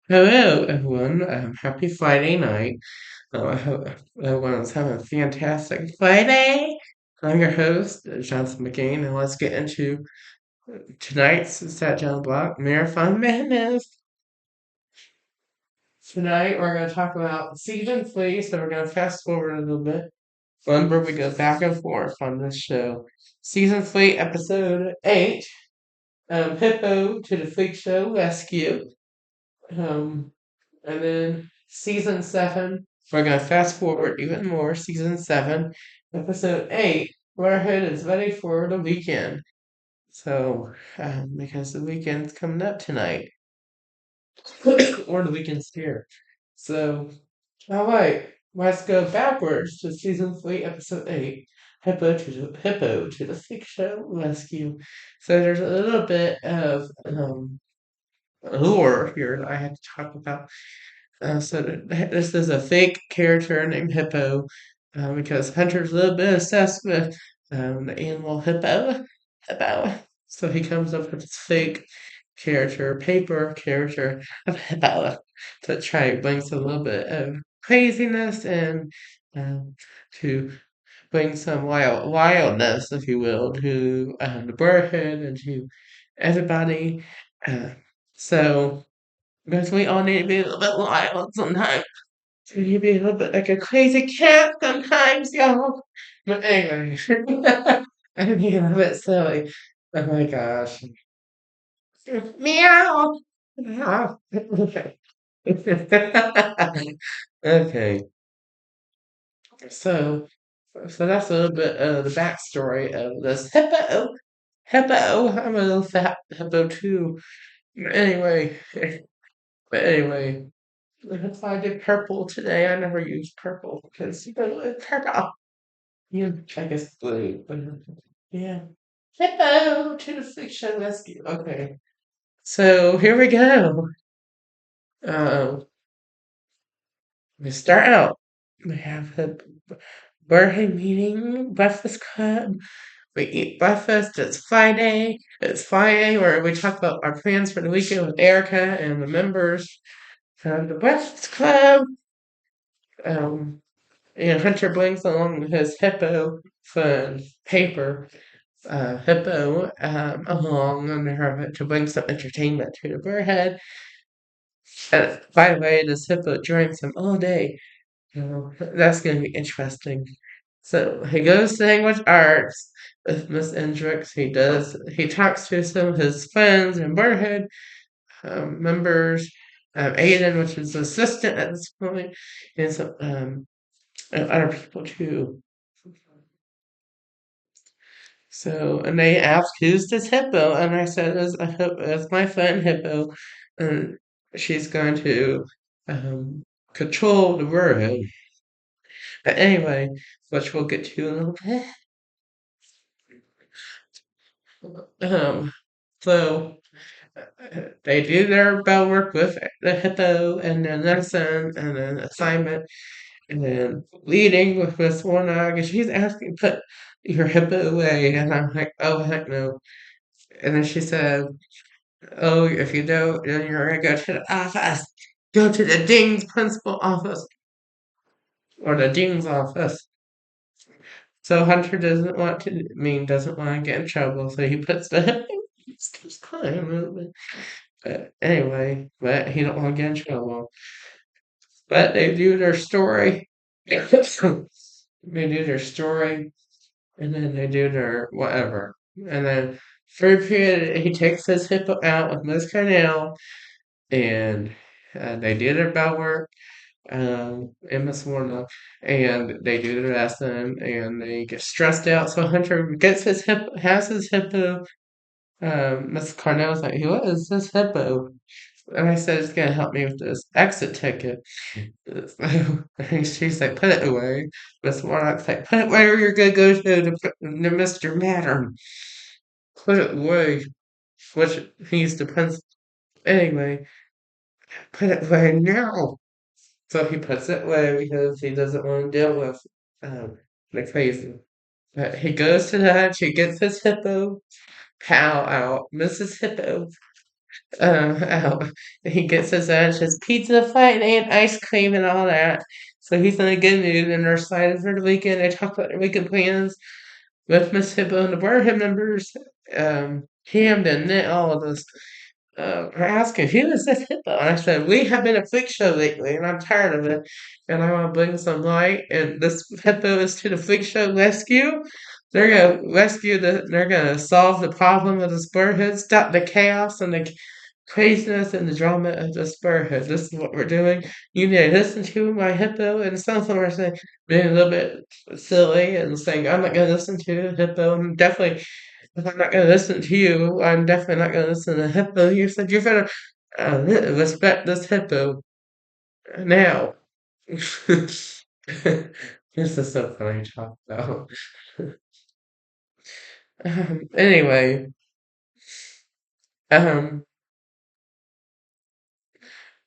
Hello, everyone. Happy Friday night. I hope everyone's having a fantastic Friday. I'm your host, Johnson McGain, and let's get into tonight's Sat Down Block Marathon Madness. Tonight, we're going to talk about season three, so we're going to fast forward a little bit. Remember, we go back and forth on this show. Season three, episode eight, Hippo to the Freakshow Rescue. Um, And then season seven, we're gonna fast forward even more. Season seven, episode eight, Brotherhood is ready for the weekend. So, because the weekend's coming up tonight, or the weekend's here. So, all right, let's go backwards to season three, episode eight. Hippo to the Freakshow Rescue. So there's a little bit of lore here that I had to talk about. This is a fake character named Hippo, because Hunter's a little bit obsessed with the animal hippo. Hippo. So he comes up with this fake character, paper character of Hippo to try to bring some little bit of craziness and um, to bring some wildness, if you will, to the Brotherhood and to everybody. Uh, so because we all need to be a little bit wild sometimes. We need to be a little bit like a crazy cat sometimes, y'all. But anyway, I mean, a bit silly. Oh my gosh. Meow! Meow. Okay. Okay. So, so that's a little bit of the backstory of this hippo. Hippo. I'm a little fat hippo too. Anyway, but anyway, that's why I did purple today. I never use purple because you know it's purple. Yeah, I guess blue. But yeah. Hippo to the fiction rescue. Okay. So here we go. Um, we start out. We have a birthday meeting, breakfast club. We eat breakfast. It's Friday. It's Friday where we talk about our plans for the weekend with Erica and the members of the breakfast club. Um, and Hunter brings along his hippo fun paper hippo along on her to bring some entertainment to the Burrhead. And by the way, this hippo joins him all day. That's going to be interesting. So he goes to language arts with Miss Hendricks. He talks to some of his friends and Burrhead members. Aiden, which is the assistant at this point, and some and other people too. So, and they asked, "Who's this hippo?" And I said, "It's my friend Hippo, and she's going to control the world." But anyway, which we'll get to in a little bit. Um, so they do their bell work with the hippo, and then lesson, and then assignment, and then leading with Miss Warnog, and she's asking, "Put your hippo away," and I'm like, "Oh heck no!" And then she said, "Oh, if you don't, then you're gonna go to the office. Go to the Dean's principal office or the Dean's office." So Hunter doesn't want to get in trouble, so he puts the he's crying a little bit. But anyway, but he don't want to get in trouble. But they do their story. They do their story, and then they do their whatever. And then for a period, he takes his hippo out with Miss Cornell, and they do their bell work in Miss Warnock, and they do the lesson, and they get stressed out. So Hunter gets has his hippo. Miss Cornell's like, "What is this hippo?" And I said, "It's gonna help me with this exit ticket." And she's like, "Put it away." Miss Warnock's like, "Put it where you're gonna go to Mr. Madam. Put it away." Which he's the principal. Anyway, put it away now. So he puts it away because he doesn't want to deal with the crazy. But he goes to the hutch, he gets his hippo pal out, Mrs. Hippo, out. He gets his pizza fight and ice cream and all that. So he's in a good mood and they're excited for the weekend. They talk about their weekend plans with Miss Hippo and the Brotherhood members. Camden and all of us are asking, who is this Hippo? And I said, we have been a freak show lately and I'm tired of it. And I want to bring some light. And this Hippo is to the Freak Show Rescue. They're gonna solve the problem of the Brotherhood, stop the chaos and the craziness and the drama of the Brotherhood. This is what we're doing. You need to listen to my Hippo. And some of them are saying, being a little bit silly and saying, I'm not gonna listen to Hippo. And definitely, if I'm not gonna listen to you, I'm definitely not gonna listen to Hippo. You said you better respect this Hippo now. This is so funny to talk about. Anyway, um,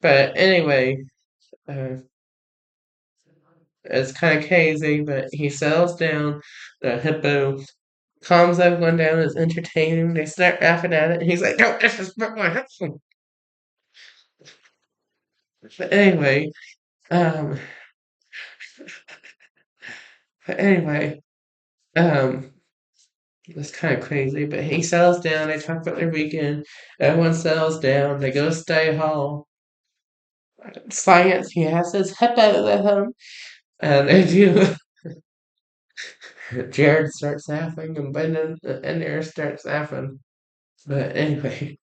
but anyway, uh, it's kind of crazy, but he settles down. The Hippo calms everyone down, is entertaining. They start laughing at it, and he's like, "Don't disrespect my husband." But anyway, um, but anyway, um, it's kind of crazy. But he settles down. They talk about their weekend. Everyone settles down. They go to Stay Hall. Science. He has his Hippo with him, and they do. Jared starts laughing, and Brendan and there starts laughing. But anyway,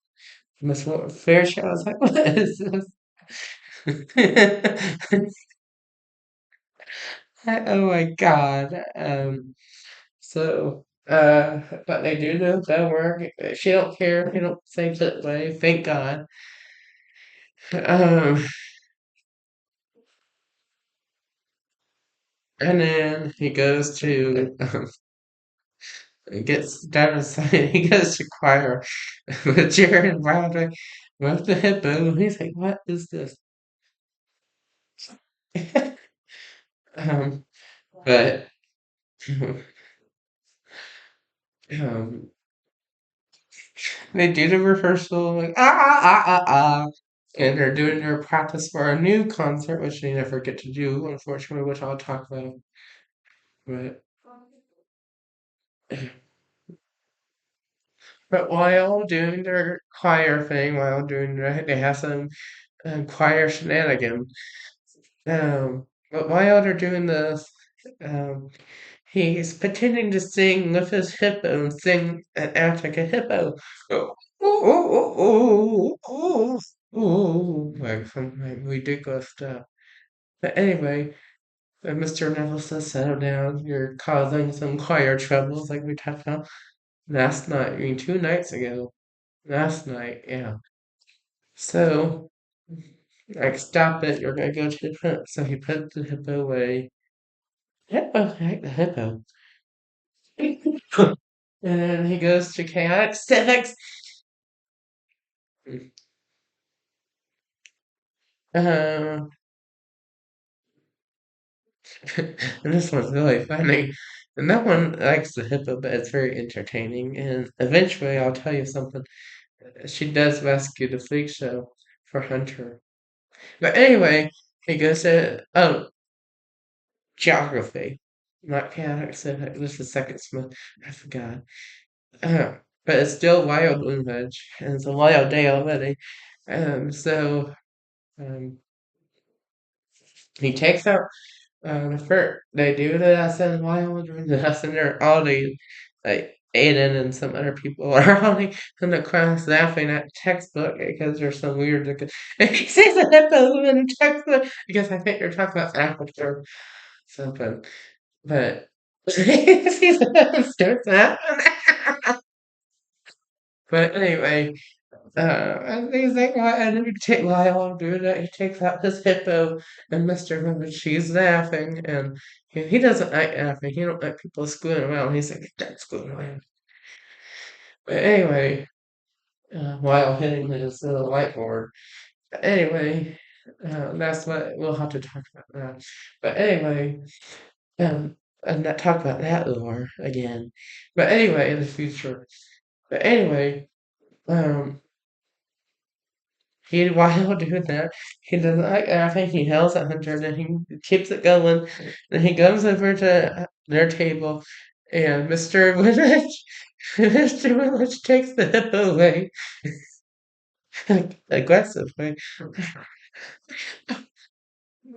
Miss Fairchild was like, "What is this?" Oh my God. But they do the work. She don't care. They don't say that way. Thank God. Um, and then he goes to gets down inside. He goes to choir with Jared and Bradley with the hippo. He's like, "What is this?" um, but um, they do the rehearsal, like and they're doing their practice for a new concert, which they never get to do, unfortunately, which I'll talk about. But but while doing their choir thing, they have some choir shenanigans. But while they're doing this, um, he's pretending to sing with his hippo and sing and act like a hippo. Oh, like some like ridiculous stuff. But anyway, Mr. Neville says, settle down. You're causing some choir troubles, like we talked about last night. I mean, 2 nights ago. Last night, yeah. So, like, stop it. You're gonna go to the front. So he put the hippo away. Hippo, I like the hippo. And then he goes to chaotic civics. Um, and this one's really funny. And that one likes the hippo, but it's very entertaining. And eventually, I'll tell you something. She does rescue the freak show for Hunter. But anyway, he goes to geography, not chaotic civics. This is the second month. I forgot. But it's still wild Moonridge, and it's a wild day already. So um, he takes out the first. They do the lesson wild during the lesson. They're all the like Aiden and some other people are all in the class laughing at the textbook because there's some weird. He sees a hippo in the textbook because I think they're talking about Africa or something. But he sees a hippo and starts laughing. But anyway. And he's like, and then you take Lyle doing it. He takes out his hippo, and Mr. Mimic, she's laughing, and he doesn't like laughing. He don't like people screwing around. He's like, don't screw around. But anyway, while hitting his little whiteboard. But anyway, that's what we'll have to talk about now. But anyway, and not talk about that lore again. But anyway, in the future. But anyway, um, while doing that, he doesn't like laughing. He yells at Hunter, and then he keeps it going. Then he goes over to their table, and Mr. Willage, Mr. Willage takes the hippo away aggressively,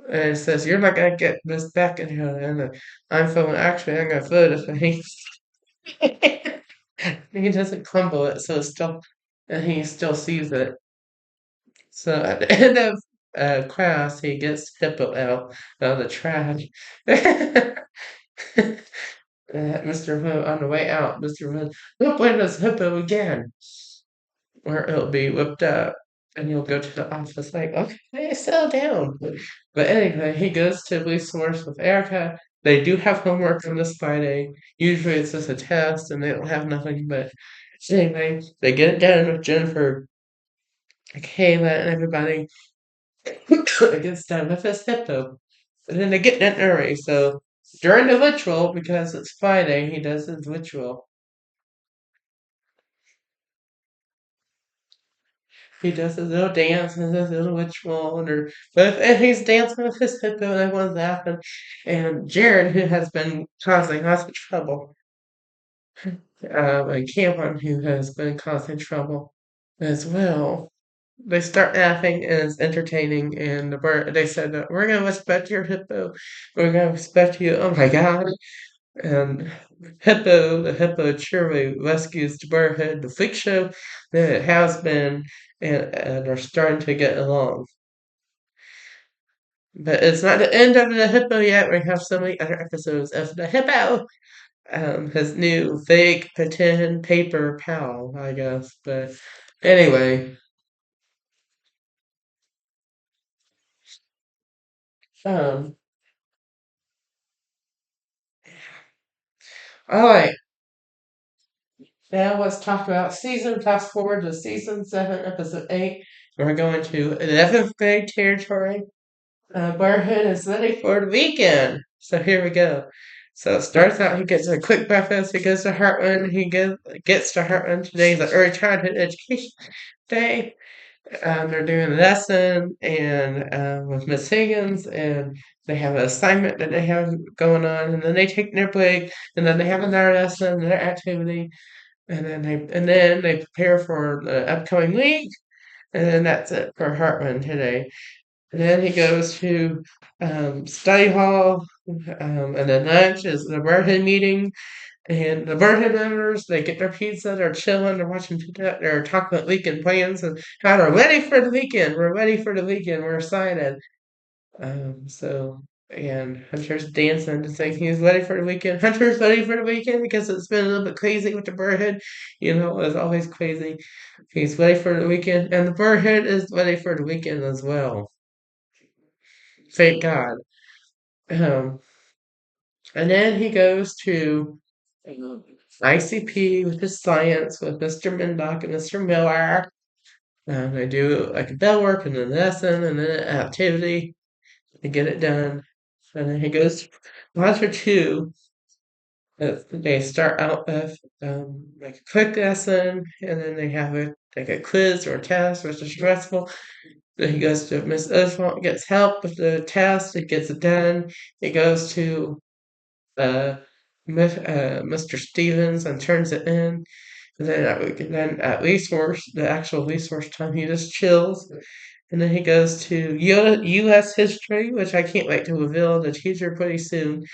and says, "You're not gonna get this back in here." And I'm feeling actually, I'm gonna throw the thing. He doesn't crumble it, so it's still, and he still sees it. So at the end of class, he gets Hippo out of the trash. Mr. Wu, on the way out, Mr. Wu, look when this Hippo again, or it'll be whipped up. And he'll go to the office like, okay, settle down. But anyway, he goes to police source with Erica. They do have homework on this Friday. Usually it's just a test and they don't have nothing, but anyway, they get it done with Jennifer, Kayla, and everybody. It gets done with his hippo. And then they get done early, so during the ritual, because it's Friday, he does his ritual. He does his little dance and his little ritual, and he's dancing with his hippo, and everyone's laughing. And Jared, who has been causing lots of trouble, and Cameron, who has been causing trouble as well, they start laughing, and it's entertaining. And they said, "We're gonna respect your hippo. We're gonna respect you." Oh my God! And the Hippo cheerily rescues the Brotherhood, the freak show that it has been, and are starting to get along. But it's not the end of the Hippo yet. We have so many other episodes of the Hippo, his new fake pretend paper pal, I guess. But anyway, um, all right. Now let's talk about season. Fast forward to season 7, episode 8. We're going to 11th grade territory. Brotherhood is ready for the weekend. So here we go. So it starts out, he gets a quick breakfast, he goes to Heartland, gets to Heartland. Today's an early childhood education day. They're doing a lesson and with Miss Higgins, and they have an assignment that they have going on, and then they take their break, and then they have another lesson, another activity, and then they prepare for the upcoming week, and then that's it for Heartland today. And then he goes to study hall, and then lunch is the Brotherhood meeting. And the Brotherhood members, they get their pizza, they're chilling, they're watching TV, they're talking about weekend plans and how they're ready for the weekend. We're ready for the weekend. We're excited. And Hunter's dancing to think he's ready for the weekend. Hunter's ready for the weekend because it's been a little bit crazy with the Brotherhood. It's always crazy. He's ready for the weekend, and the Brotherhood is ready for the weekend as well. Thank God. Um, and then he goes to ICP with his science with Mr. Mindock and Mr. Miller. They do like a bell work and then a lesson and then an activity to get it done. And then he goes to module 2. They start out with like a quick lesson, and then they have like a quiz or a test, which is stressful. Then he goes to Miss Oswald, gets help with the test, it gets it done. He goes to uh, Mr. Stevens and turns it in. And then at resource, the actual resource time, he just chills. And then he goes to U.S. history, which I can't wait to reveal the teacher pretty soon,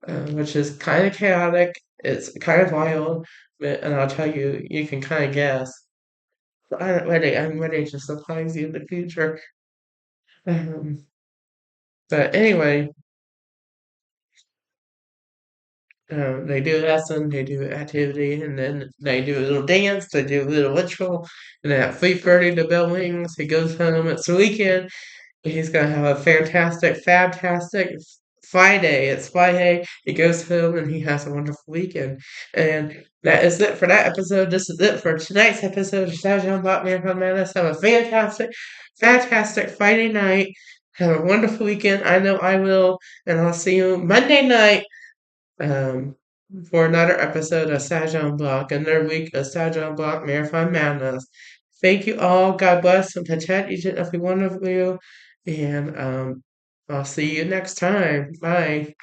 which is kind of chaotic. It's kind of wild, and I'll tell you, you can kind of guess. I'm ready to surprise you in the future. Um, but anyway, they do a lesson, they do activity, and then they do a little dance, they do a little ritual, and then at 3:30 the bell rings, he goes home, it's the weekend, he's gonna have a fantastic, fabtastic Friday. It's Friday, he goes home, and he has a wonderful weekend. And that is it for that episode. This is it for tonight's episode of Saturday Black Man from Madness. Have a fantastic, fantastic Friday night. Have a wonderful weekend. I know I will, and I'll see you Monday night um, for another episode of Sajan Block, another week of Sajan Block Marathon Madness. thank you all. God bless and protect each and every one of you. And I'll see you next time. Bye.